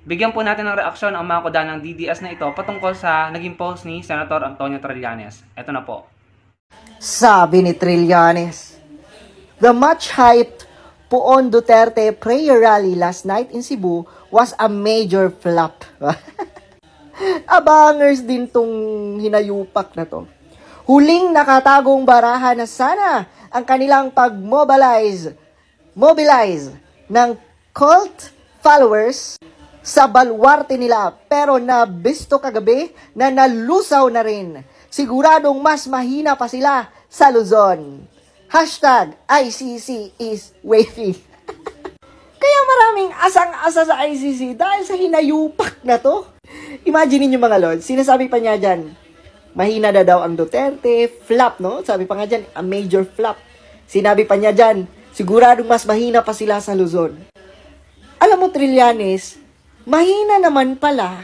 Bigyan po natin ng reaksyon ang mga kuda ng DDS na ito patungkol sa naging post ni Senator Antonio Trillanes. Ito na po. Sabi ni Trillanes, the much hyped Poon Duterte prayer rally last night in Cebu was a major flop. Abangers din tong hinayupak na to. Huling nakatagong baraha na sana ang kanilang mobilize ng cult followers sa balwarte nila, pero nabisto kagabi na nalusaw na rin. Siguradong mas mahina pa sila sa Luzon. Hashtag ICC is waving. Kaya maraming asang-asa sa ICC dahil sa hinayupak na to. Imagine niyo mga lord, sinasabi pa niya dyan, mahina na daw ang Duterte, flop, no? Sabi pa nga dyan, a major flop. Sinabi pa niya dyan, siguradong mas mahina pa sila sa Luzon. Alam mo, Trillanes, mahina naman pala.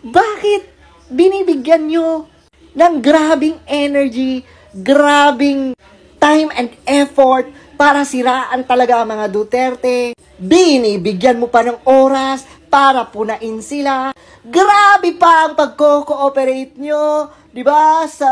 Bakit binibigyan nyo ng grabing energy, grabing time and effort para siraan talaga ang mga Duterte? Binibigyan mo pa ng oras para punain sila. Grabe pa ang pagko-cooperate nyo, di ba, sa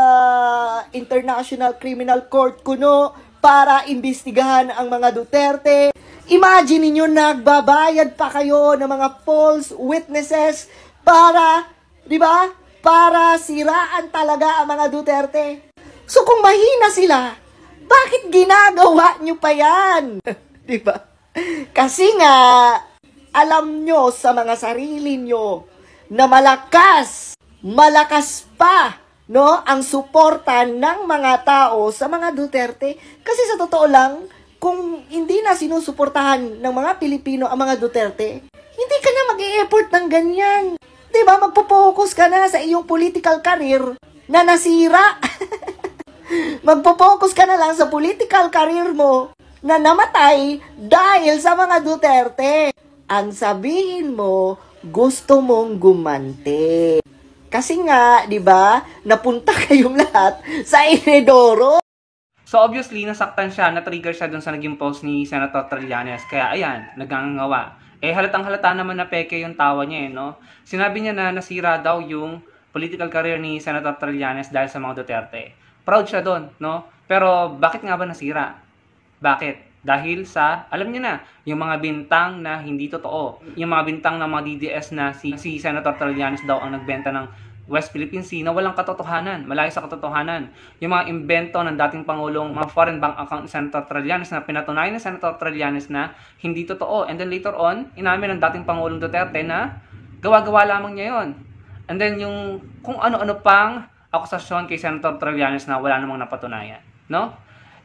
International Criminal Court kuno para imbestigahan ang mga Duterte. Imagine niyo nagbabayad pa kayo ng mga false witnesses para, di ba, para siraan talaga ang mga Duterte. So kung mahina sila, bakit ginagawa nyo pa yan? Di ba? Kasi nga, alam nyo sa mga sarili nyo na malakas pa, no, ang suporta ng mga tao sa mga Duterte. Kasi sa totoo lang, kung hindi na sinusuportahan ng mga Pilipino ang mga Duterte, hindi ka na mag-e-effort ng ganyan. Diba? Magpo-focus ka na sa iyong political career na nasira. Magpo-focus ka na lang sa political career mo na namatay dahil sa mga Duterte. Ang sabihin mo, gusto mong gumante. Kasi nga, di ba, napunta kayong lahat sa inedoro. So obviously, nasaktan siya, na-trigger siya dun sa naging post ni Senator Trillanes. Kaya ayan, nagangawa. Halatang halata naman na peke yung tawa niya no? Sinabi niya na nasira daw yung political career ni Senator Trillanes dahil sa mga Duterte. Proud siya doon, no? Pero bakit nga ba nasira? Bakit? Dahil sa, alam niyo na, yung mga bintang na hindi totoo. Yung mga bintang ng mga DDS na si Senator Trillanes daw ang nagbenta ng West Philippine Sea na walang katotohanan, malayo sa katotohanan. Yung mga imbento ng dating Pangulong, mga foreign bank account ni Senator Trillanes na pinatunayan ni Senator Trillanes na hindi totoo. And then later on, inamin ng dating Pangulong Duterte na gawa-gawa lamang niya yon. And then yung kung ano-ano pang akusasyon kay Senator Trillanes na wala namang napatunayan, no?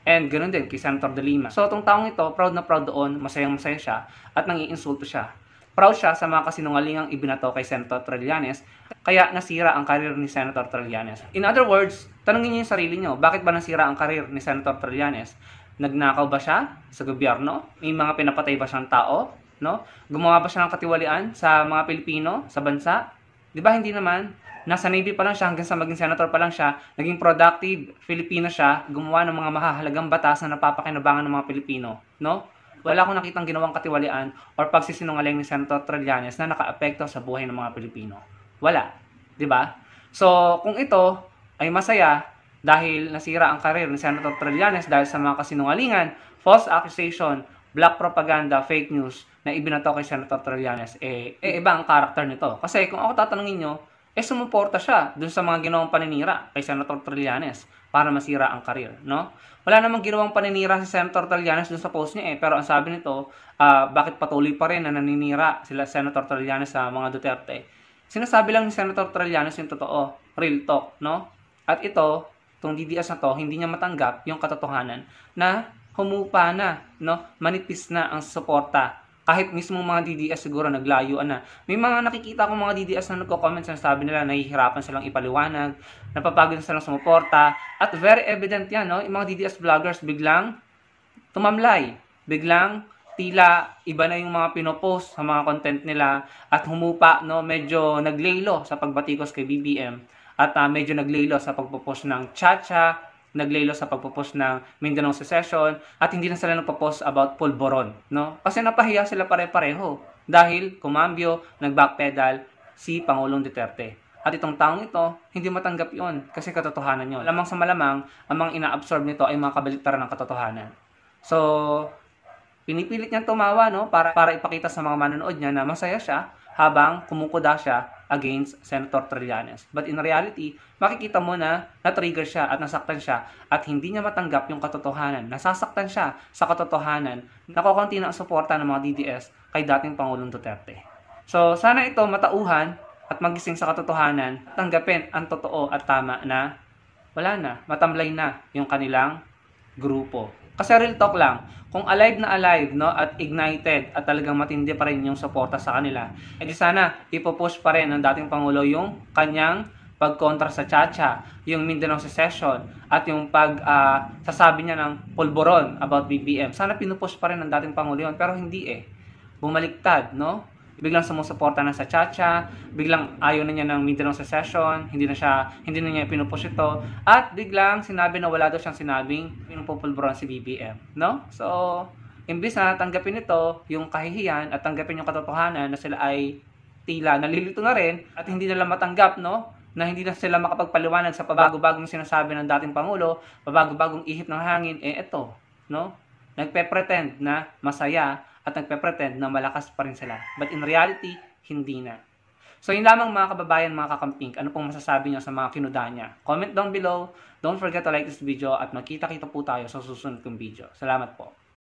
And ganoon din kay Senator De Lima. So itong taong ito, proud na proud doon, masayang-masaya siya at nangiinsulto siya. Proud siya sa mga kasinungalingang ibinato kay Senator Trillanes, kaya nasira ang karir ni Senator Trillanes. In other words, tanungin niyo yung sarili niyo, bakit ba nasira ang karir ni Senator Trillanes? Nagnakaw ba siya sa gobyerno? May mga pinapatay ba siyang tao? No? Gumawa ba siya ng katiwalian sa mga Pilipino, sa bansa? Di ba hindi naman? Nasa Navy pa lang siya, hanggang sa maging senator pa lang siya, naging productive Filipino siya, gumawa ng mga mahahalagang batas na napapakinabangan ng mga Pilipino. No? Wala akong nakitang ginawang katiwalian or pagsisinungaling ni Senator Trillanes na nakaapekto sa buhay ng mga Pilipino. Wala. Di ba? So, kung ito ay masaya dahil nasira ang karir ni Senator Trillanes dahil sa mga kasinungalingan, false accusation, black propaganda, fake news na ibinato kay Senator Trillanes, iba ang karakter nito. Kasi kung ako tatanungin nyo, sumuporta siya dun sa mga ginawang paninira kay Senator Trillanes para masira ang karir, no? Wala namang ginawang paninira si Senator Trillanes dun sa post niya pero ang sabi nito, bakit patuloy pa rin na naninira sila Senator Trillanes sa mga Duterte? Sinasabi lang ni Senator Trillanes yung totoo, real talk, no? At ito, itong DDS na to, hindi niya matanggap yung katotohanan na humupa na, no? Manipis na ang suporta. Kahit mismo mga DDS siguro naglayuan na. May mga nakikita akong mga DDS na nagko-comment na sabi nila nahihirapan silang ipaliwanag, napapagod na silang sumuporta, at very evident yan, no? Yung mga DDS vloggers biglang tumamlay, biglang tila iba na yung mga pinopost sa mga content nila at humupa, no? Medyo naglaylo sa pagbatikos kay BBM at medyo naglaylo sa pagpopost ng Chacha, naglaylo sa pagpopost ng Mindanao Secession at hindi na sila nagpo-post about Pulboron, no? Kasi napahiya sila pare-pareho. dahil kumambyo, nag-backpedal si Pangulong Duterte. At itong taong ito, hindi matanggap yon kasi katotohanan yun. Lamang sa malamang, ang mga ina-absorb nito ay mga kabaliktaran ng katotohanan. So, pinipilit niyang tumawa, no, para ipakita sa mga manonood niya na masaya siya habang kumukuda siya against Senator Trillanes. But in reality, makikita mo na na-trigger siya at nasaktan siya at hindi niya matanggap yung katotohanan. Nasasaktan siya sa katotohanan. Nakukunti na ang suporta ng mga DDS kay dating Pangulong Duterte. So, sana ito matauhan at magising sa katotohanan, tanggapin ang totoo at tama na wala na, matamlay na yung kanilang grupo. Kasi real talk lang, kung alive na alive, no, at ignited at talagang matindi pa rin yung suporta sa kanila, edi sana ipopush pa rin ng dating Pangulo yung kanyang pagkontra sa Chacha, yung Mindanao Secession, at yung sasabi niya ng pulburon about BBM. Sana pinupush pa rin ng dating Pangulo yun, pero hindi bumaliktad, no? Biglang sumusuporta na sa Chacha, biglang ayaw na niya ng Mindanao Secession, hindi na niya pinupush ito, at biglang sinabi na wala daw siyang sinabing pinupupulburan si BBM, no? So, imbis na tanggapin ito yung kahihiyan at tanggapin yung katotohanan na sila ay tila nalilito na rin at hindi nila matanggap, no? Na hindi na sila makapagpaliwanag sa pabago-bagong sinasabi ng dating Pangulo, pabago-bagong ihip ng hangin, ito, no? Nagpe-pretend na masaya at nagpe-pretend na malakas pa rin sila. But in reality, hindi na. So yun lamang mga kababayan, mga kakamping, ano pong masasabi nyo sa mga kinuda niya? Comment down below. Don't forget to like this video at magkita-kita po tayo sa susunod kong video. Salamat po.